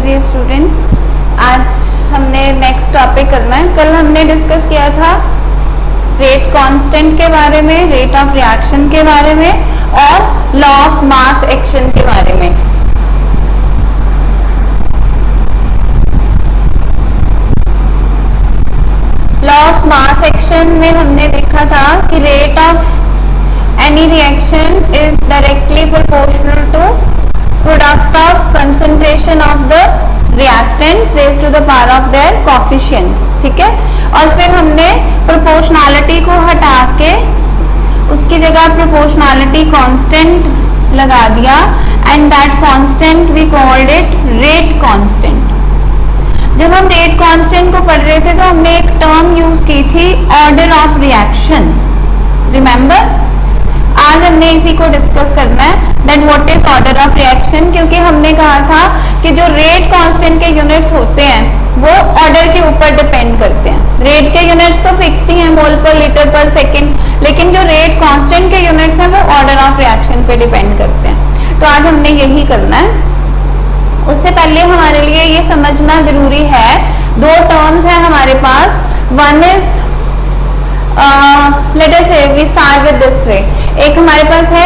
Dear students, आज हमने next topic करना है। कल हमने डिस्कस किया था रेट कांस्टेंट के बारे में, रेट ऑफ रिएक्शन के बारे में और लॉ ऑफ मास एक्शन के बारे में। लॉ ऑफ मास एक्शन में हमने देखा था कि rate of any reaction is directly proportional to product of concentration of the reactants raised to the power of their coefficients। ठीक है, और फिर हमने proportionality को हटा के उसकी जगह proportionality constant लगा दिया and that constant we called it rate constant। जब हम rate constant को पढ़ रहे थे तो हमने एक term यूज की थी order of reaction, remember? आज हमने इसी को डिस्कस करना है that what is order of reaction, क्योंकि हमने कहा था कि जो रेट कांस्टेंट के यूनिट्स होते हैं वो ऑर्डर के ऊपर डिपेंड करते हैं। रेट के यूनिट्स तो फिक्स्ड ही हैं, मोल पर लीटर पर सेकंड, लेकिन जो रेट कांस्टेंट के यूनिट्स हैं वो ऑर्डर ऑफ रिएक्शन पे डिपेंड करते हैं। तो आज हमने यही करना है। उससे पहले हमारे लिए ये समझना जरूरी है, दो टर्म्स हैं हमारे पास। One is let us say we start with this way. एक हमारे पास है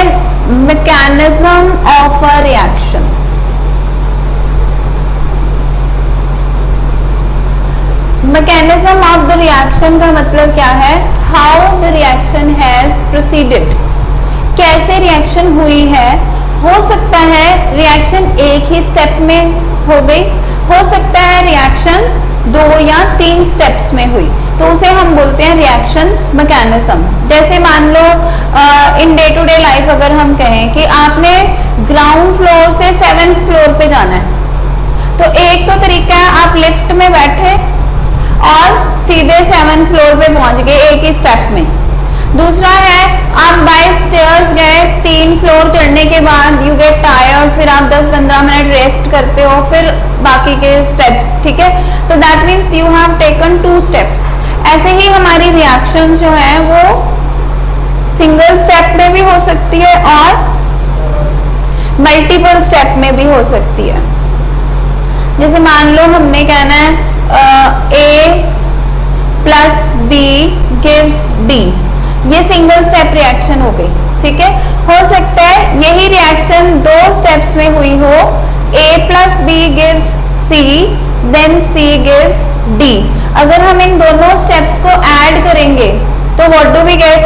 mechanism of a reaction. Mechanism of the reaction का मतलब क्या है? How the reaction has proceeded, कैसे रिएक्शन हुई है। हो सकता है रिएक्शन एक ही स्टेप में हो गई, हो सकता है रिएक्शन 2 या 3 स्टेप्स में हुई, तो उसे हम बोलते हैं रिएक्शन मैकेनिज्म। जैसे मान लो in day to day life अगर हम कहें कि आपने ग्राउंड फ्लोर से 7th फ्लोर पे जाना है, तो एक तो तरीका है आप लिफ्ट में बैठे और सीधे 7th फ्लोर पे पहुंच गए एक ही स्टेप में। दूसरा है आप बाय स्टेयर्स गए, 3 फ्लोर चढ़ने के बाद यू गेट टायर्ड, फिर आप 10-15 मिनट रेस्ट करते हो, फिर बाकी के स्टेप्स। ठीक है, तो that means you have taken 2 steps. ऐसे ही हमारी रिएक्शन जो है वो सिंगल स्टेप में भी हो सकती है और मल्टीपल स्टेप में भी हो सकती है। जैसे मान लो हमने कहना है A + B गिव्स D, ये सिंगल स्टेप रिएक्शन हो गई। ठीक है, हो सकता है यही रिएक्शन 2 स्टेप्स में हुई हो, A + B gives C, then C gives D। अगर हम इन दोनों स्टेप्स को ऐड करेंगे तो what do we get?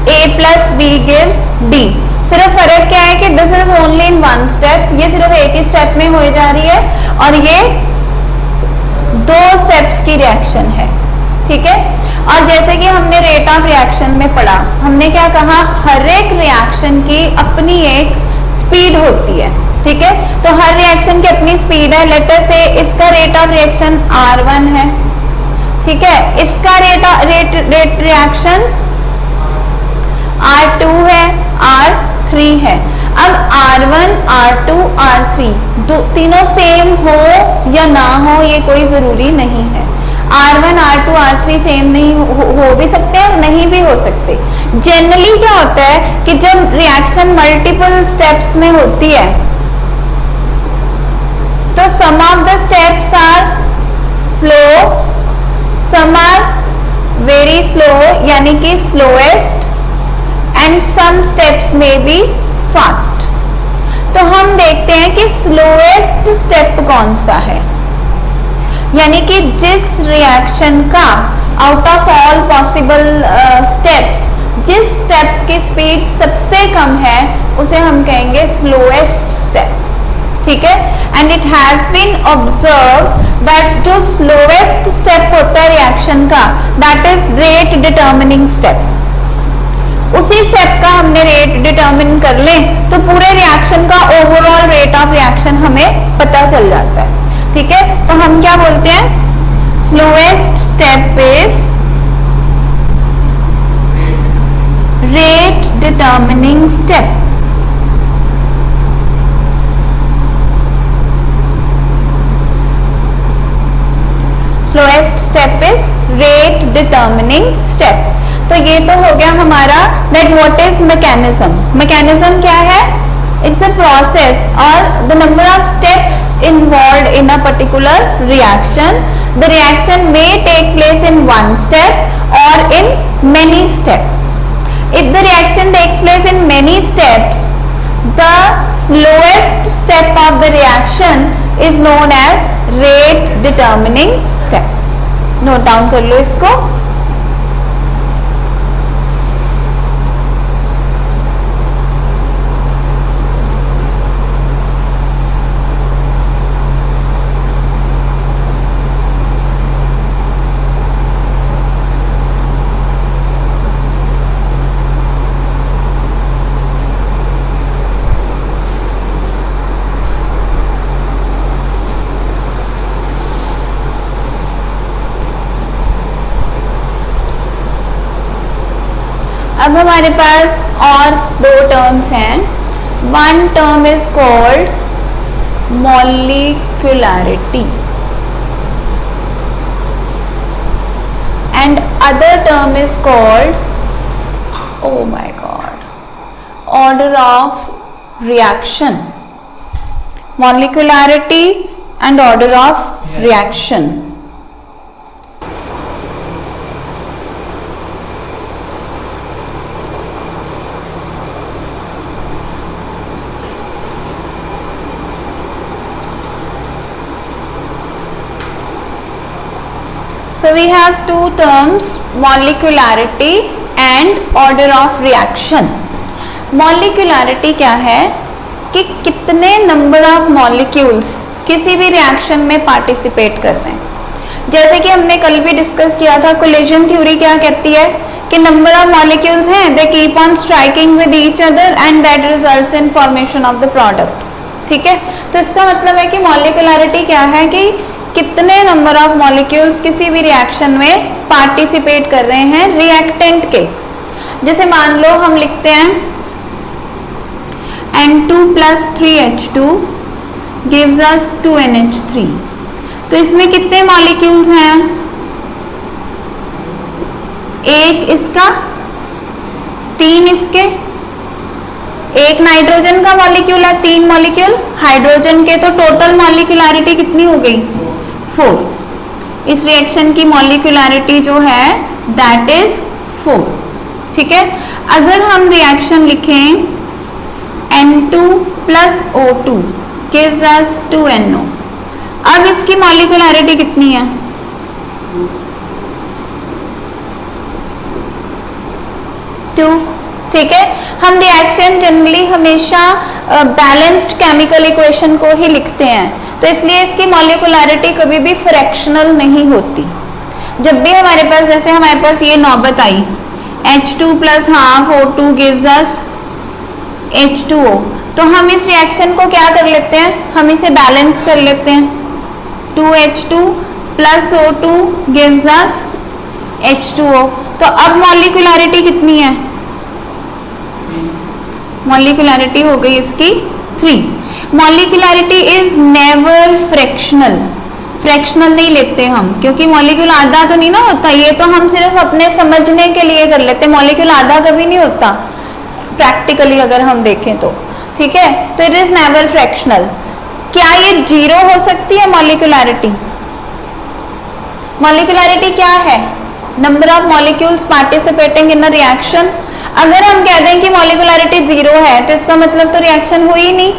A + B gives D। सिर्फ फर्क क्या है कि this is only in 1 step, ये सिर्फ एक ही स्टेप में हो जा रही है और ये 2 स्टेप्स की रिएक्शन है। ठीक है, और जैसे कि हमने रेट ऑफ रिएक्शन में पढ़ा, हमने क्या कहा? हर एक रिएक्शन की अपनी एक स्पीड होती है। ठीक है, तो हर रिएक्शन की अपनी स्पीड है। लेट अस से इसका रेट ऑफ रिएक्शन R1 है। ठीक है, इसका रेट रिएक्शन R2 है, R3 है। अब R1, R2, R3 तीनों सेम हो या ना हो ये कोई जरूरी नहीं है। R1, R2, R3 सेम नहीं हो भी सकते हैं, नहीं भी हो सकते। जनरली क्या होता है कि जब रिएक्शन मल्टीपल स्टेप्स में होती है तो some of the steps are slow, some are very slow यानी कि स्लोएस्ट, एंड सम स्टेप्स में बी फास्ट। तो हम देखते हैं कि स्लोएस्ट स्टेप कौन सा है, यानी कि जिस रिएक्शन का out of all possible steps जिस स्टेप की स्पीड सबसे कम है उसे हम कहेंगे स्लोएस्ट स्टेप। ठीक है, and it has been observe that जो स्लोएस्ट स्टेप होता है रिएक्शन का, that is rate determining step. उसी स्टेप का हमने रेट डिटर्मिन कर लें तो पूरे रिएक्शन का ओवरऑल रेट ऑफ रिएक्शन हमें पता चल जाता है। ठीक है, तो हम क्या बोलते हैं? Slowest step is rate determining step. Slowest step is rate determining step. तो ये तो हो गया हमारा that what is mechanism. Mechanism क्या है? इट्स अ प्रोसेस और the number of steps in involved in a particular reaction. The reaction may take place in one step or in many steps. If the reaction takes place in many steps, the slowest step of the reaction is known as rate determining step. Note down कर लो इसको. अब हमारे पास और दो terms हैं. One term is called molecularity and other term is called, oh my god, order of reaction. Molecularity and order of reaction. So we have two terms, molecularity and order of reaction. Molecularity क्या है कि कितने number of molecules किसी भी reaction में participate कर रहे हैं. जैसे कि हमने कल भी डिस्कस किया था, कोलिजन थ्योरी क्या कहती है कि नंबर ऑफ मॉलिक्यूल्स हैं, they keep on striking with each other and that results in formation of the product. ठीक है, तो इसका मतलब है कि मॉलिक्यूलैरिटी क्या है कि कितने नंबर ऑफ मॉलिक्यूल्स किसी भी रिएक्शन में पार्टिसिपेट कर रहे हैं रिएक्टेंट के. जैसे मान लो हम लिखते हैं N2 plus 3H2 gives us 2NH3. तो इसमें कितने मॉलिक्यूल्स हैं? एक इसका, तीन इसके, एक नाइट्रोजन का मॉलिक्यूल है, तीन मॉलिक्यूल हाइड्रोजन के. तो टोटल मॉलिक्यूलैरिटी कितनी हो गई? 4. इस रिएक्शन की मॉलिक्यूलैरिटी जो है दैट इज 4. ठीक है, अगर हम रिएक्शन लिखें N2 plus O2 gives us 2NO. अब इसकी मॉलिक्यूलैरिटी कितनी है? 2. ठीक है, हम रिएक्शन जनरली हमेशा बैलेंस्ड केमिकल इक्वेशन को ही लिखते हैं, तो इसलिए इसकी मॉलिक्यूलैरिटी कभी भी फ्रैक्शनल नहीं होती. जब भी हमारे पास, जैसे हमारे पास ये नौबत आई H2 plus half O2 gives us H2O, तो हम इस रिएक्शन को क्या कर लेते हैं, हम इसे बैलेंस कर लेते हैं. 2H2 plus O2 gives us H2O. तो अब मॉलिक्यूलैरिटी कितनी है? मॉलिक्यूलैरिटी हो गई इसकी 3. मॉलिक्यूलैरिटी इज नेवर फ्रैक्शनल. फ्रैक्शनल नहीं लेते हम, क्योंकि मॉलिक्यूल आधा तो नहीं ना होता. ये तो हम सिर्फ अपने समझने के लिए कर लेते हैं. मॉलिक्यूल आधा कभी नहीं होता प्रैक्टिकली अगर हम देखें तो. ठीक है, तो इट इज नेवर फ्रैक्शनल. क्या ये 0 हो सकती है मॉलिक्यूलैरिटी? मॉलिक्यूलैरिटी क्या है? Number of molecules participating in a reaction. अगर हम कह दें कि मॉलिक्यूलैरिटी 0 है तो इसका मतलब तो रिएक्शन हुई नहीं.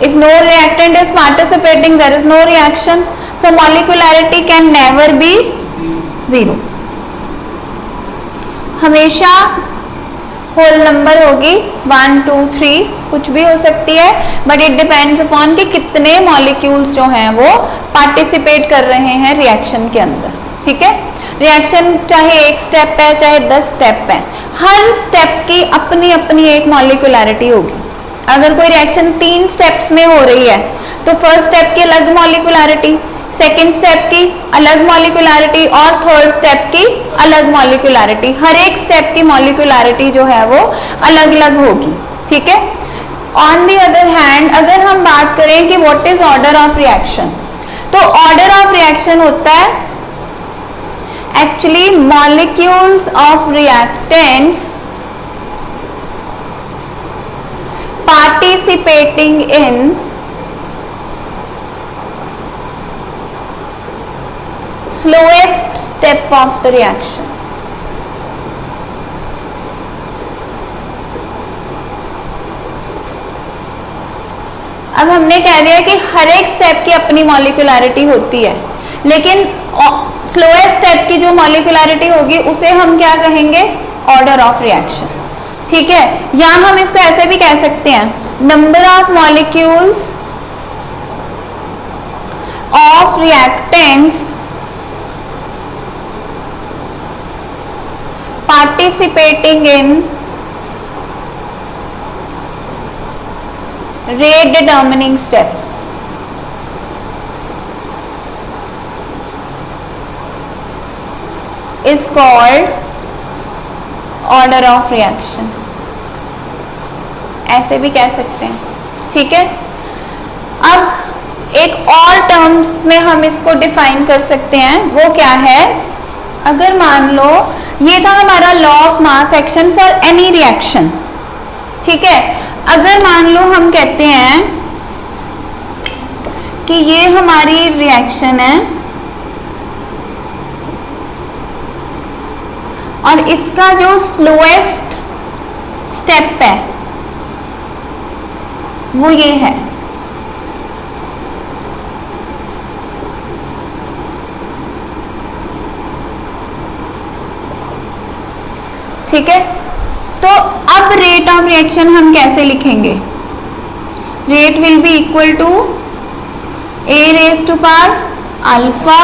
If no reactant is participating there is no reaction. So molecularity can never be 0. हमेशा होल नंबर होगी 1 2 3, कुछ भी हो सकती है, बट इट डिपेंड्स अपॉन कि कितने मॉलिक्यूल्स जो हैं वो पार्टिसिपेट कर रहे हैं रिएक्शन के अंदर. ठीक है, रिएक्शन चाहे एक स्टेप है चाहे 10 स्टेप है, हर स्टेप की अपनी अपनी एक मॉलिक्यूलैरिटी होगी. अगर कोई रिएक्शन 3 स्टेप्स में हो रही है तो फर्स्ट स्टेप की अलग मॉलिक्यूलैरिटी, सेकेंड स्टेप की अलग मॉलिक्यूलैरिटी और थर्ड स्टेप की अलग मॉलिक्यूलैरिटी. हर एक स्टेप की मॉलिक्यूलैरिटी जो है वो अलग अलग होगी. ठीक है, ऑन दी अदर हैंड अगर हम बात करें कि what is order of reaction, तो ऑर्डर ऑफ रिएक्शन होता है actually molecules of reactants participating in slowest step of the reaction. अब हमने कह दिया कि हर एक स्टेप की अपनी मॉलिक्यूलरिटी होती है, लेकिन स्लोएस्ट स्टेप की जो मॉलिक्यूलरिटी होगी उसे हम क्या कहेंगे? Order of reaction. ठीक है, या हम इसको ऐसे भी कह सकते हैं, number of molecules of reactants participating in rate determining step. Is called order of reaction. ऐसे भी कह सकते हैं। ठीक है, अब एक और टर्म्स में हम इसको डिफाइन कर सकते हैं, वो क्या है? अगर मान लो ये था हमारा law of mass action for any reaction. ठीक है, अगर मान लो हम कहते हैं कि ये हमारी रिएक्शन है और इसका जो स्लोएस्ट स्टेप है वो ये है। ठीक है, तो अब रेट ऑफ रिएक्शन हम कैसे लिखेंगे? Rate will be equal to a raise to power alpha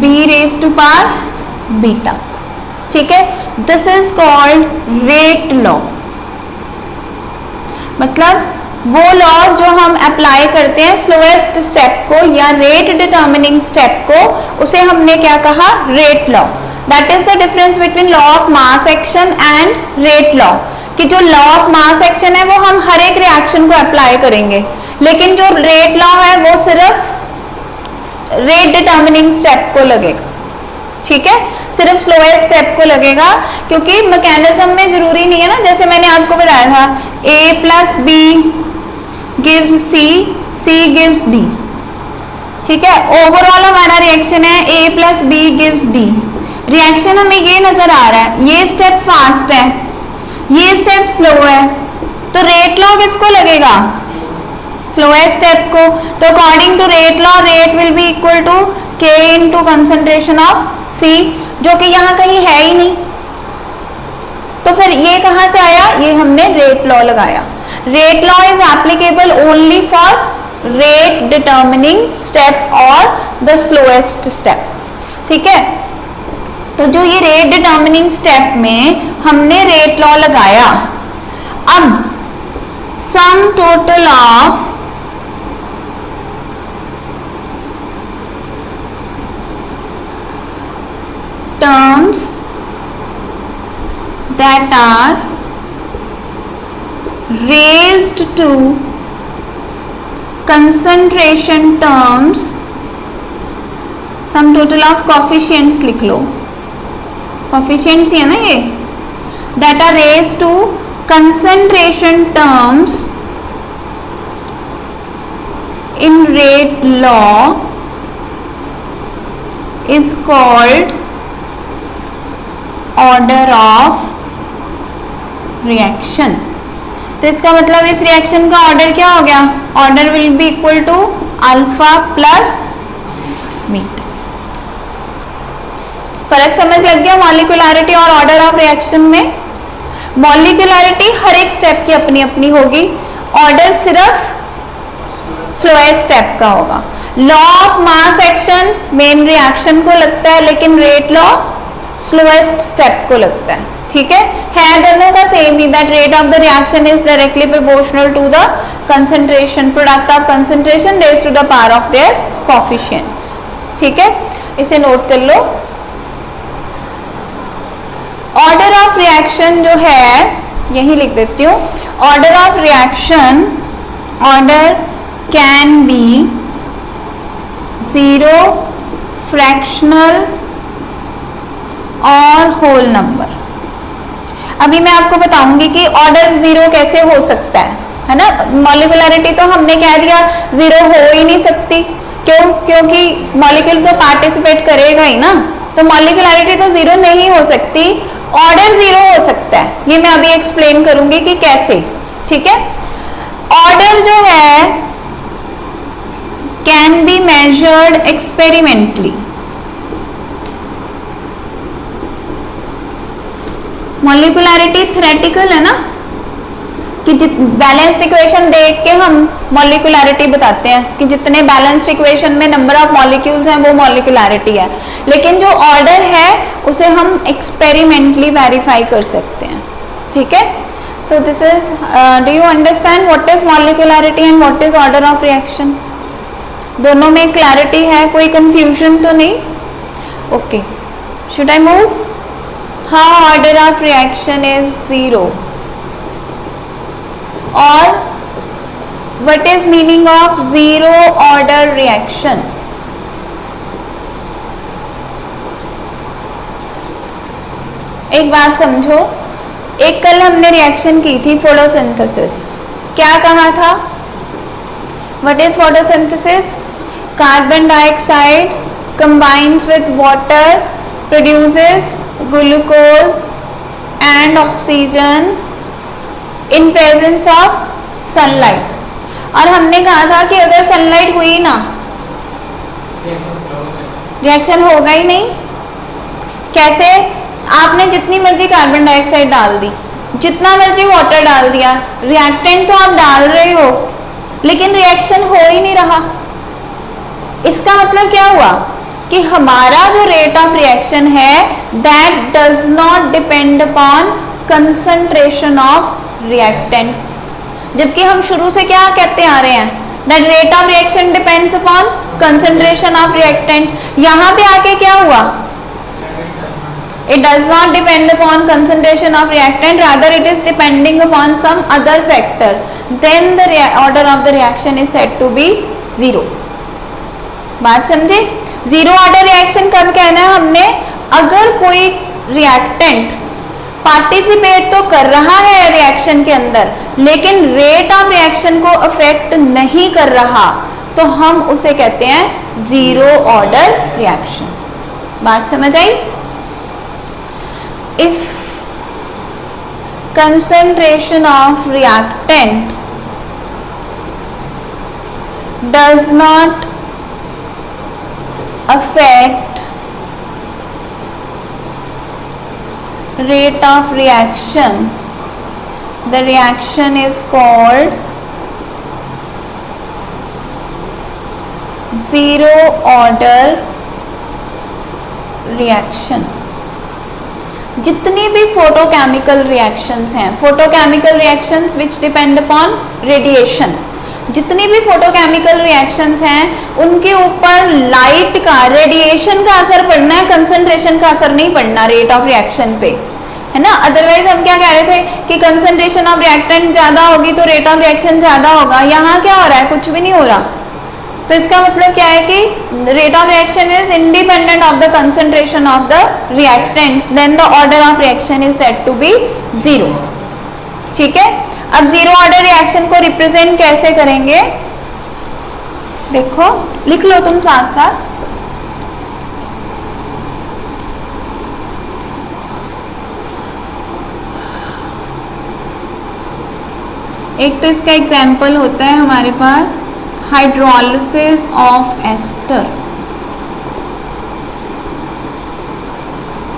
b raise to power beta. ठीक है, this is called rate law. मतलब वो लॉ जो हम अप्लाई करते हैं स्लोएस्ट स्टेप को या रेट डिटर्मिनिंग स्टेप को, उसे हमने क्या कहा? Rate law. That is the difference between law of mass action and rate law. कि जो लॉ ऑफ मास एक्शन है वो हम हर एक रिएक्शन को अप्लाई करेंगे, लेकिन जो रेट लॉ है वो सिर्फ रेट डिटर्मिनिंग स्टेप को लगेगा। ठीक है, सिर्फ स्लोएस्ट स्टेप को लगेगा, क्योंकि मैकेनिज्म में जरूरी नहीं है ना, जैसे मैंने आपको बताया था a plus B gives C, C gives D. ठीक है, ओवरऑल हमारा रिएक्शन है a plus B gives D. Reaction हमें ये नजर आ रहा है, ये स्टेप फास्ट है, ये स्टेप स्लो है, तो रेट लॉ किसको लगेगा? स्लोएस्ट स्टेप को। तो according to rate law, rate will be equal to k into concentration of C, जो कि यहाँ कहीं है ही नहीं। तो फिर ये कहाँ से आया? ये हमने रेट लॉ लगाया। Rate law is applicable only for rate determining step और द स्लोएस्ट स्टेप। ठीक है, तो जो ये रेट डिटर्मिनिंग स्टेप में हमने रेट लॉ लगाया, अब sum total of terms that are raised to concentration terms, sum total of coefficients लिख लो, coefficients ही है ना ये, that are raised to concentration terms in rate law is called order of reaction. तो इसका मतलब इस रिएक्शन का ऑर्डर क्या हो गया? Order will be equal to alpha plus beta. फर्क समझ लग गया मॉलिक्यूलरिटी और ऑर्डर ऑफ रिएक्शन में? मॉलिक्यूलरिटी हर एक स्टेप की अपनी अपनी होगी, ऑर्डर सिर्फ स्लोएस्ट स्टेप का होगा। Law of mass action main reaction को लगता है, लेकिन रेट लॉ स्लोएस्ट स्टेप को लगता है। ठीक है दोनों का सेम ही, that rate of the reaction is directly proportional to the concentration, product of concentration raised to the power of their coefficients. ठीक है, इसे नोट कर लो। ऑर्डर ऑफ रिएक्शन जो है, यही लिख देती हूँ, order of reaction, order can be zero, fractional और होल नंबर। अभी मैं आपको बताऊंगी कि ऑर्डर जीरो कैसे हो सकता है ना। मॉलिक्यूलरिटी तो हमने कह दिया जीरो हो ही नहीं सकती, क्यों? क्योंकि मॉलिक्यूल तो पार्टिसिपेट करेगा ही ना, तो मॉलिक्यूलैरिटी तो जीरो नहीं हो सकती, ऑर्डर जीरो हो सकता है। ये मैं अभी एक्सप्लेन करूंगी कि कैसे। ठीक है, ऑर्डर जो है can be measured experimentally. Molecularity theoretical है ना, कि बैलेंस्ड इक्वेशन देख के हम मॉलिक्यूलैरिटी बताते हैं कि जितने बैलेंस्ड इक्वेशन में नंबर ऑफ मॉलिक्यूल्स हैं वो मॉलिक्यूलैरिटी है, लेकिन जो ऑर्डर है उसे हम एक्सपेरिमेंटली वेरीफाई कर सकते हैं। ठीक है, so this is, do you understand what is molecularity and what is order of reaction? दोनों में क्लैरिटी है, कोई कंफ्यूजन तो नहीं? Okay, should I move? How order of reaction is zero, और what is meaning of zero order reaction? एक बात समझो, एक कल हमने रिएक्शन की थी फोटोसिंथेसिस, क्या कहा था? what is photosynthesis? Carbon dioxide combines with water, produces glucose and oxygen in presence of sunlight. और हमने कहा था कि अगर सनलाइट हुई ना, रिएक्शन होगा ही नहीं। कैसे? आपने जितनी मर्जी कार्बन डाइऑक्साइड डाल दी, जितना मर्जी वाटर डाल दिया, रिएक्टेंट तो आप डाल रहे हो लेकिन रिएक्शन हो ही नहीं रहा। इसका मतलब क्या हुआ कि हमारा जो रेट ऑफ रिएक्शन है that does not depend upon concentration of reactants, जबकि हम शुरू से क्या कहते आ रहे हैं, that rate of reaction depends upon concentration of reactant. यहां पे आके क्या हुआ? It does not depend upon concentration of reactant, rather it is depending upon some other factor, then the order of the reaction is said to be zero. बात समझे? Zero order reaction कब कहना है हमने? अगर कोई रिएक्टेंट पार्टिसिपेट तो कर रहा है रिएक्शन के अंदर लेकिन रेट ऑफ रिएक्शन को अफेक्ट नहीं कर रहा, तो हम उसे कहते हैं जीरो ऑर्डर रिएक्शन। बात समझ आई? If concentration of reactant does not affect rate of reaction, the reaction is called zero order reaction। जितनी भी फोटोकेमिकल रिएक्शंस हैं, फोटोकेमिकल रिएक्शंस विच डिपेंड अपॉन रेडिएशन, जितनी भी फोटोकेमिकल रिएक्शंस हैं उनके ऊपर लाइट का, रेडिएशन का असर पड़ना है, कंसंट्रेशन का असर नहीं पड़ना रेट ऑफ रिएक्शन पे, है ना। अदरवाइज हम क्या कह रहे थे कि कंसंट्रेशन ऑफ रिएक्टेंट ज्यादा होगी तो रेट ऑफ रिएक्शन ज्यादा होगा। यहाँ क्या हो रहा है? कुछ भी नहीं हो रहा। तो इसका मतलब क्या है कि rate of reaction is independent of the concentration of the reactants, then the order of reaction is said to be zero. ठीक है, अब जीरो ऑर्डर रिएक्शन को रिप्रेजेंट कैसे करेंगे? देखो, लिख लो तुम साथ साथ। एक तो इसका एग्जाम्पल होता है हमारे पास hydrolysis of ester.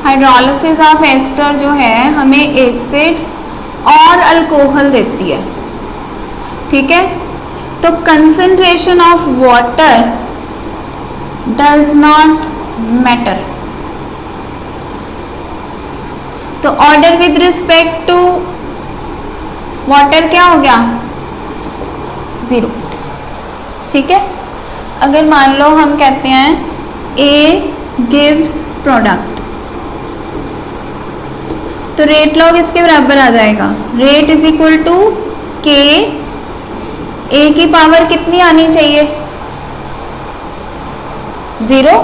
Hydrolysis of ester जो है हमें एसिड और अल्कोहल देती है। ठीक है, तो concentration of water does not matter, तो order with respect to water क्या हो गया? जीरो। ठीक है, अगर मान लो हम कहते हैं ए गिव्स प्रोडक्ट, तो रेट लॉग इसके बराबर आ जाएगा, रेट इज इक्वल टू के, ए की पावर कितनी आनी चाहिए? जीरो,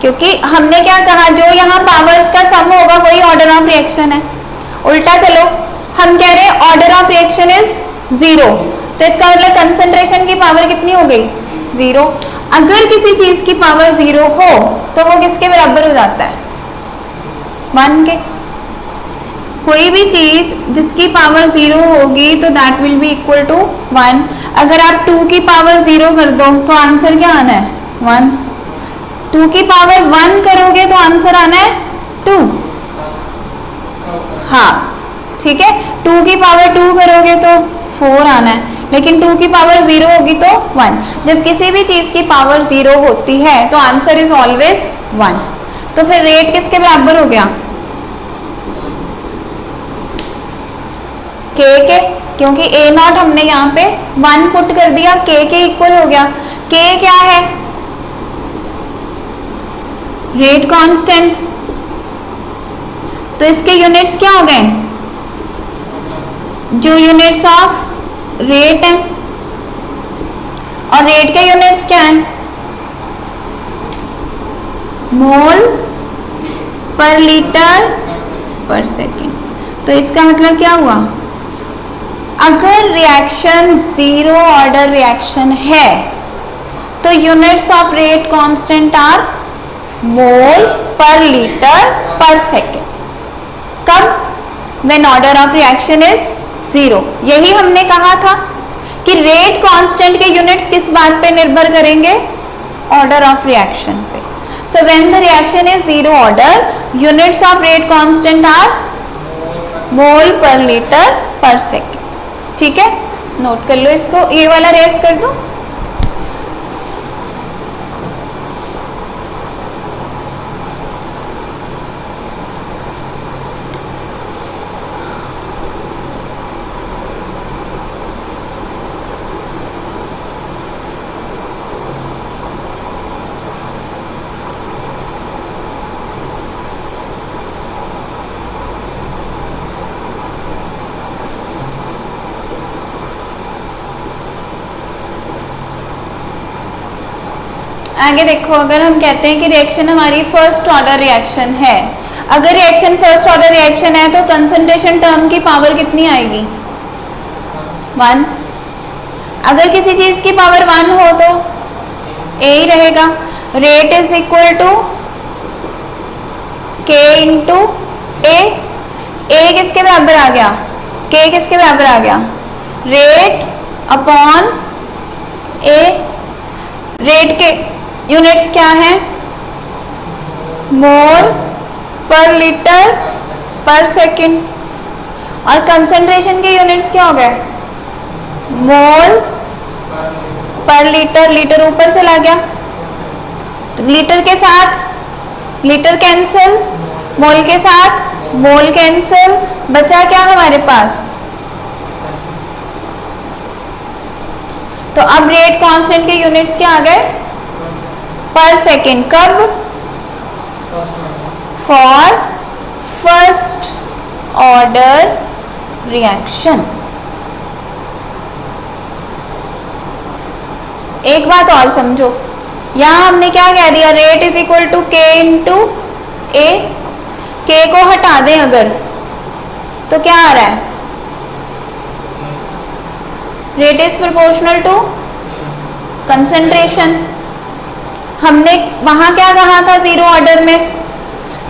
क्योंकि हमने क्या कहा, जो यहाँ पावर्स का सम होगा वही ऑर्डर ऑफ रिएक्शन है। उल्टा चलो, हम कह रहे हैं order of reaction is zero, तो इसका मतलब कंसंट्रेशन की पावर कितनी हो गई? जीरो। अगर किसी चीज की पावर 0 हो तो वो किसके बराबर हो जाता है? 1 के। कोई भी चीज जिसकी पावर 0 होगी तो that will be equal to 1। अगर आप 2 की पावर 0 कर दो तो आंसर क्या आना है? 1। 2 की पावर 1 करोगे तो आंसर आना है 2। हाँ ठीक है, 2 की पावर 2 करोगे तो 4 आना है, लेकिन 2 की पावर 0 होगी तो 1। जब किसी भी चीज की पावर 0 होती है तो आंसर इज ऑलवेज 1। तो फिर रेट किसके बराबर हो गया? के, क्योंकि ए नॉट हमने यहाँ पे 1 पुट कर दिया, के इक्वल हो गया। के क्या है? Rate constant. तो इसके यूनिट्स क्या हो गए? जो यूनिट्स ऑफ रेट है, और रेट के यूनिट्स क्या है? मोल पर लीटर पर सेकेंड। तो इसका मतलब क्या हुआ? अगर रिएक्शन 0 ऑर्डर रिएक्शन है तो units of rate constant are mole per litre per second. कब? When order of reaction is 0। यही हमने कहा था कि रेट कांस्टेंट के यूनिट्स किस बात पे निर्भर करेंगे? ऑर्डर ऑफ रिएक्शन पे। So when the reaction is 0 order, units of rate constant are mole per litre per second. ठीक है, नोट कर लो इसको, ये वाला रेस कर दो। आगे देखो, अगर हम कहते हैं कि रिएक्शन हमारी फर्स्ट ऑर्डर रिएक्शन है, अगर रिएक्शन फर्स्ट ऑर्डर रिएक्शन है तो कंसंट्रेशन टर्म की पावर कितनी आएगी? 1। अगर किसी चीज की पावर 1 हो तो ए ही रहेगा। रेट इज इक्वल टू के इंटू ए। ए किसके बराबर आ गया? के किसके बराबर आ गया? रेट अपॉन ए। रेट के यूनिट्स क्या है? मोल पर लीटर पर सेकेंड। और कंसंट्रेशन के यूनिट्स क्या हो गए? मोल पर लीटर। लीटर ऊपर चला गया तो लीटर के साथ लीटर कैंसिल, मोल के साथ मोल कैंसिल, बचा क्या हमारे पास? तो अब रेट कांस्टेंट के यूनिट्स क्या आ गए? पर सेकेंड। कब? For first order reaction. एक बात और समझो, यहां हमने क्या कह दिया? रेट इज इक्वल टू के इंटू ए। के को हटा दें अगर तो क्या आ रहा है? Rate is proportional to concentration. हमने वहां क्या कहा था? 0 ऑर्डर में,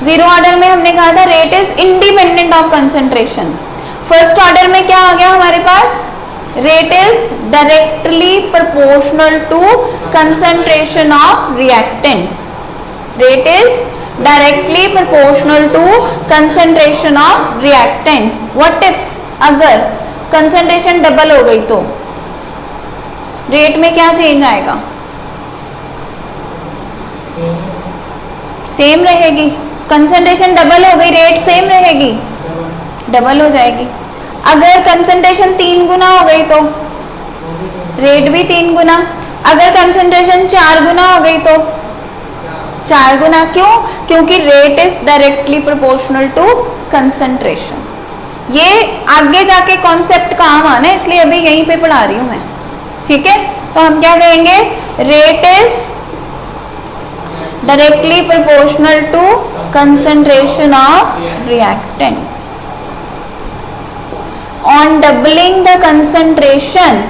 0 ऑर्डर में हमने कहा था rate is independent of concentration. First order में क्या आ गया हमारे पास? Rate is directly proportional to concentration of reactants. Rate is directly proportional to concentration of reactants. What if अगर कंसंट्रेशन डबल हो गई तो रेट में क्या चेंज आएगा? सेम रहेगी। कंसंट्रेशन डबल हो गई, रेट सेम रहेगी? डबल हो जाएगी। अगर कंसंट्रेशन 3 गुना हो गई तो रेट भी 3 गुना। अगर कंसंट्रेशन 4 गुना हो गई तो 4 गुना। क्यों? क्योंकि rate is directly proportional to concentration. ये आगे जाके कॉन्सेप्ट काम आना है, इसलिए अभी यहीं पे पढ़ा रही हूं मैं। ठीक है, तो हम क्या कहेंगे? Rate is directly proportional to concentration of reactants. On doubling the concentration,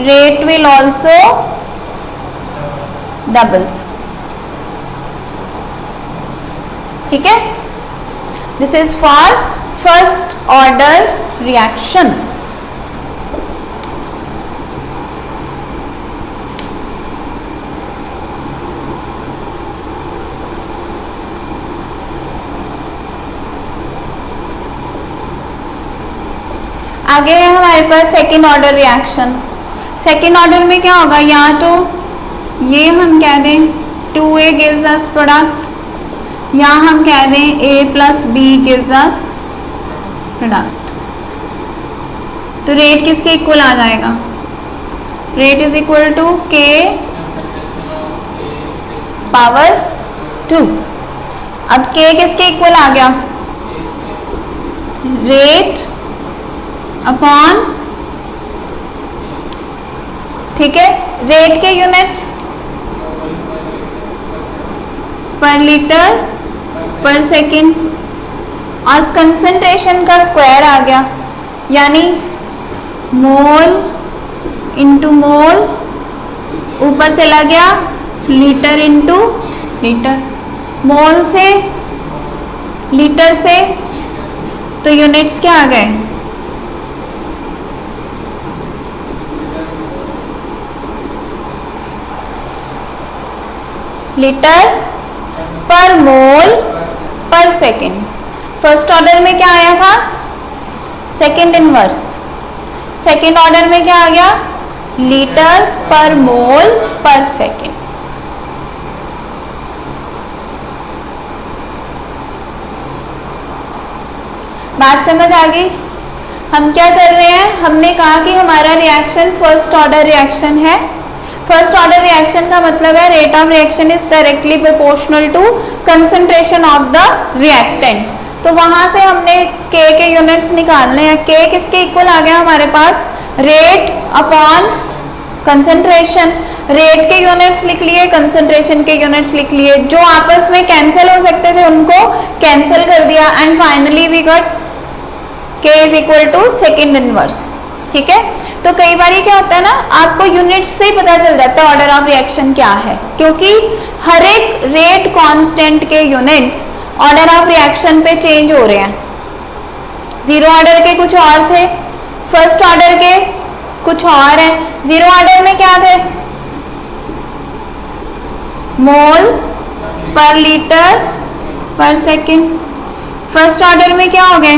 rate will also doubles. ठीक है, this is for first order reaction. आगे है हमारे पास second order reaction. Second order में क्या होगा, या तो ये हम कह दें 2a गिव्स अस प्रोडक्ट, या हम कह दें a plus b gives us product. तो रेट किसके इक्वल आ जाएगा, rate is equal to k power 2. अब k किसके इक्वल आ गया, रेट अपॉन, ठीक है, रेट के यूनिट्स पर लीटर पर सेकेंड, और कंसंट्रेशन का स्क्वायर आ गया, यानी मोल इंटू मोल, ऊपर चला गया लीटर इंटू लीटर, मोल से लीटर से, तो यूनिट्स क्या आ गए, लीटर पर मोल पर सेकेंड. फर्स्ट ऑर्डर में क्या आया था, सेकेंड इनवर्स. सेकेंड ऑर्डर में क्या आ गया, लीटर पर मोल पर सेकेंड. बात समझ आ गई. हम क्या कर रहे हैं, हमने कहा कि हमारा रिएक्शन फर्स्ट ऑर्डर रिएक्शन है. फर्स्ट ऑर्डर रिएक्शन का मतलब है rate of reaction is directly proportional to concentration of the reactant. तो वहां से हमने k के यूनिट्स निकालने हैं. k किसके इक्वल आ गया हमारे पास, रेट अपॉन कंसंट्रेशन. रेट के यूनिट्स लिख लिए, कंसंट्रेशन के यूनिट्स लिख लिए, जो आपस में कैंसिल हो सकते थे उनको कैंसिल कर दिया, and finally we got k is equal to second inverse. ठीक है, तो कई बार क्या होता है ना, आपको यूनिट्स से ही पता चल जाता है ऑर्डर ऑफ रिएक्शन क्या है, क्योंकि हर एक रेट कांस्टेंट के यूनिट्स ऑर्डर ऑफ रिएक्शन पे चेंज हो रहे हैं. जीरो ऑर्डर के कुछ और थे, फर्स्ट ऑर्डर के कुछ और है. जीरो ऑर्डर में क्या थे, मोल per litre per second. First order में क्या हो गए,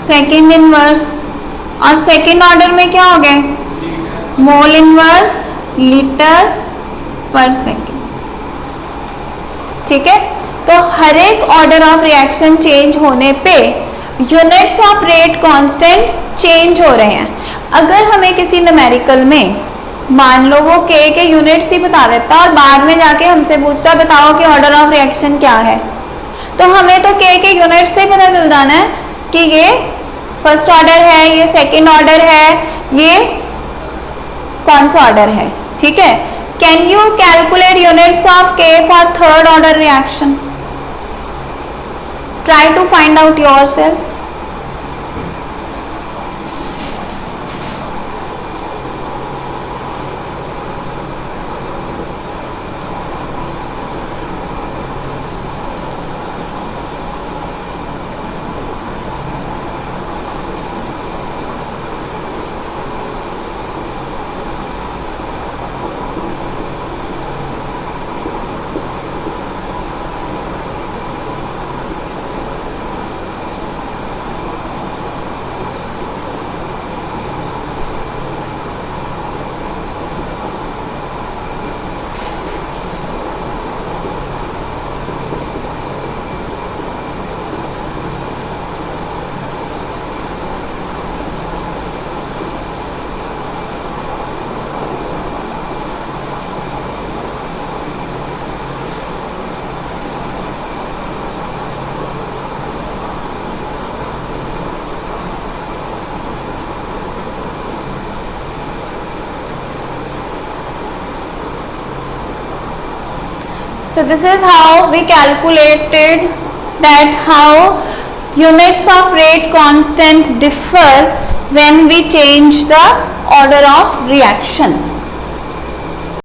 सेकेंड इनवर्स. और सेकेंड ऑर्डर में क्या हो गए, mole inverse litre per second. ठीक है, तो हर एक ऑर्डर ऑफ रिएक्शन चेंज होने पे units of rate constant change हो रहे हैं. अगर हमें किसी न्यूमेरिकल में मान लो वो k के यूनिट्स ही बता देता और बाद में जाके हमसे पूछता बताओ कि ऑर्डर ऑफ रिएक्शन क्या है, तो हमें तो k के यूनिट्स से पता चल जाना है कि ये फर्स्ट ऑर्डर है, ये सेकेंड ऑर्डर है, ये कौन सा ऑर्डर है. ठीक है, can you calculate units of k for third order reaction, try to find out yourself. So this is how we calculated that how units of rate constant differ when we change the order of reaction.